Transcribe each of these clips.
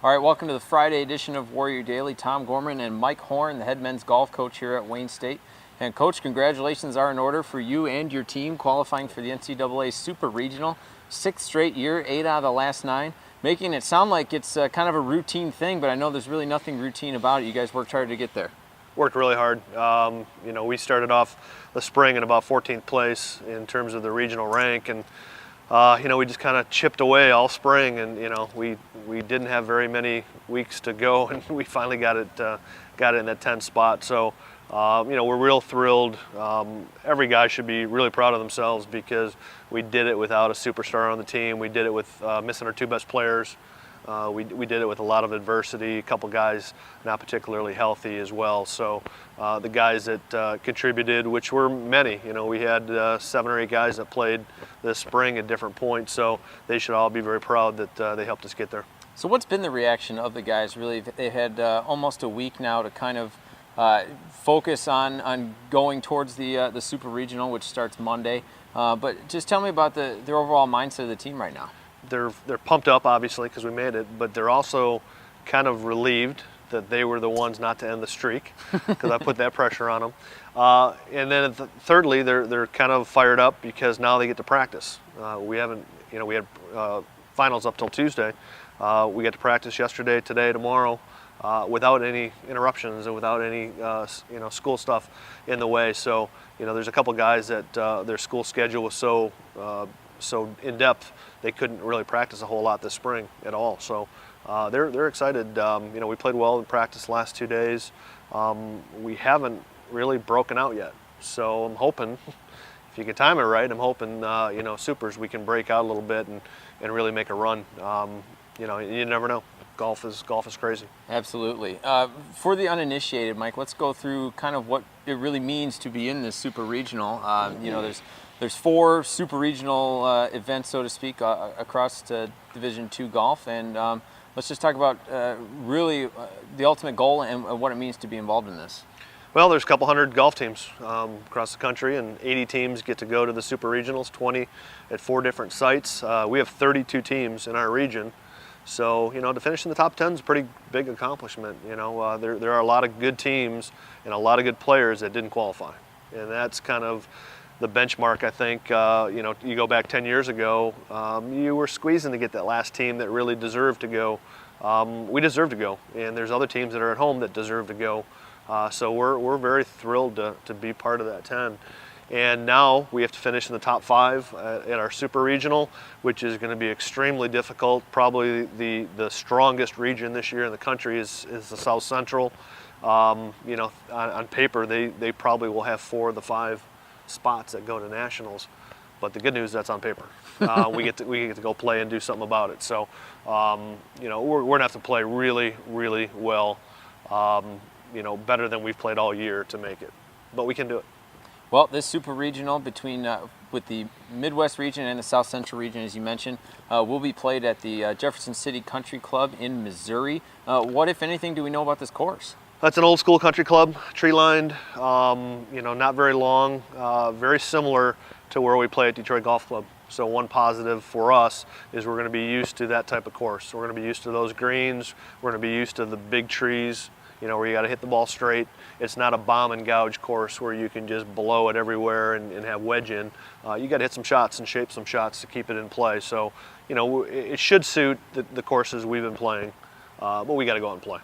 All right, welcome to the Friday edition of Warrior Daily. Tom Gorman and Mike Horn, the head men's golf coach here at Wayne State. And Coach, congratulations are in order for you and your team qualifying for the NCAA Super Regional. 6th straight year, 8 out of the last 9. Making it sound like it's kind of a routine thing, but I know there's really nothing routine about it. You guys worked hard to get there. Worked really hard. We started off the spring in about 14th place in terms of the regional rank, and we just kind of chipped away all spring, and we didn't have very many weeks to go, and we finally got it in that 10th spot. So we're real thrilled. Every guy should be really proud of themselves because we did it without a superstar on the team. We did it with missing our 2 best players. We did it with a lot of adversity, a couple guys not particularly healthy as well. So the guys that contributed, which were many, we had 7 or 8 guys that played this spring at different points, so they should all be very proud that they helped us get there. So what's been the reaction of the guys? Really, they've had almost a week now to kind of focus on going towards the Super Regional, which starts Monday. But just tell me about the overall mindset of the team right now. They're pumped up, obviously, because we made it, but they're also kind of relieved that they were the ones not to end the streak, because I put that pressure on them. And then thirdly, they're kind of fired up because now they get to practice. We had finals up till Tuesday. We got to practice yesterday, today, tomorrow, without any interruptions and without any school stuff in the way. So there's a couple guys that their school schedule was so in depth they couldn't really practice a whole lot this spring at all. So they're excited. We played well in practice the last 2 days. We haven't really broken out yet. So I'm hoping, if you can time it right, I'm hoping Supers we can break out a little bit and really make a run. You never know. Golf is crazy. Absolutely. For the uninitiated, Mike, let's go through kind of what it really means to be in this Super Regional. There's 4 Super Regional events, so to speak, across Division II golf, and let's just talk about really the ultimate goal and what it means to be involved in this. Well, there's a couple hundred golf teams across the country, and 80 teams get to go to the Super Regionals, 20 at 4 different sites. We have 32 teams in our region. So, to finish in the top 10 is a pretty big accomplishment. There are a lot of good teams and a lot of good players that didn't qualify. And that's kind of the benchmark, I think. You go back 10 years ago, you were squeezing to get that last team that really deserved to go. We deserve to go, and there's other teams that are at home that deserve to go. So we're very thrilled to be part of that 10. And now we have to finish in the top 5 at our Super Regional, which is going to be extremely difficult. Probably the strongest region this year in the country is the South Central. On paper, they probably will have 4 of the 5 spots that go to nationals. But the good news, that's on paper. We get to go play and do something about it. So, we're going to have to play really, really well, better than we've played all year to make it. But we can do it. Well, this Super Regional with the Midwest region and the South Central region, as you mentioned, will be played at the Jefferson City Country Club in Missouri. What, if anything, do we know about this course? That's an old school country club, tree-lined, not very long, very similar to where we play at Detroit Golf Club. So one positive for us is we're going to be used to that type of course. We're going to be used to those greens. We're going to be used to the big trees, where you got to hit the ball straight. It's not a bomb and gouge course where you can just blow it everywhere and have wedge in. You got to hit some shots and shape some shots to keep it in play. So, it should suit the courses we've been playing, but we got to go out and play.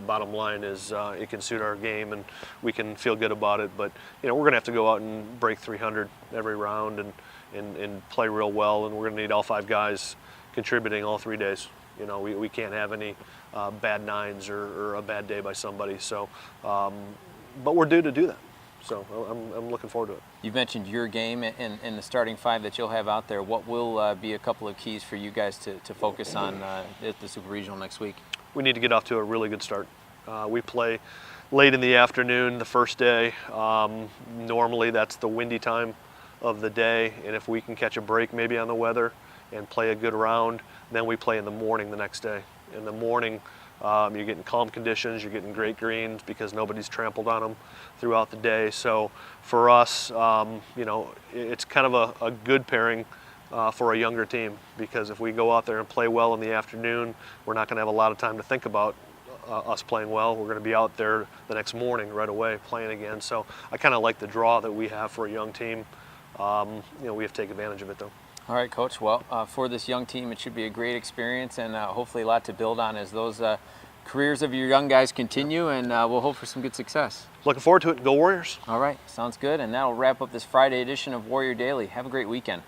Bottom line is it can suit our game and we can feel good about it. But, we're going to have to go out and break 300 every round and play real well. And we're going to need all 5 guys contributing all 3 days. We can't have any bad nines or a bad day by somebody. So, but we're due to do that. So I'm looking forward to it. You mentioned your game and the starting 5 that you'll have out there. What will be a couple of keys for you guys to focus on at the Super Regional next week? We need to get off to a really good start. We play late in the afternoon the first day. Normally that's the windy time of the day, and if we can catch a break maybe on the weather and play a good round, then we play in the morning the next day. In the morning, you're getting calm conditions, you're getting great greens because nobody's trampled on them throughout the day. So for us, it's kind of a good pairing for a younger team, because if we go out there and play well in the afternoon, we're not going to have a lot of time to think about us playing well. We're going to be out there the next morning right away playing again. So I kind of like the draw that we have for a young team. We have to take advantage of it, though. All right, Coach. Well, for this young team, it should be a great experience and hopefully a lot to build on as those careers of your young guys continue, and we'll hope for some good success. Looking forward to it. Go Warriors. All right, sounds good. And that'll wrap up this Friday edition of Warrior Daily. Have a great weekend.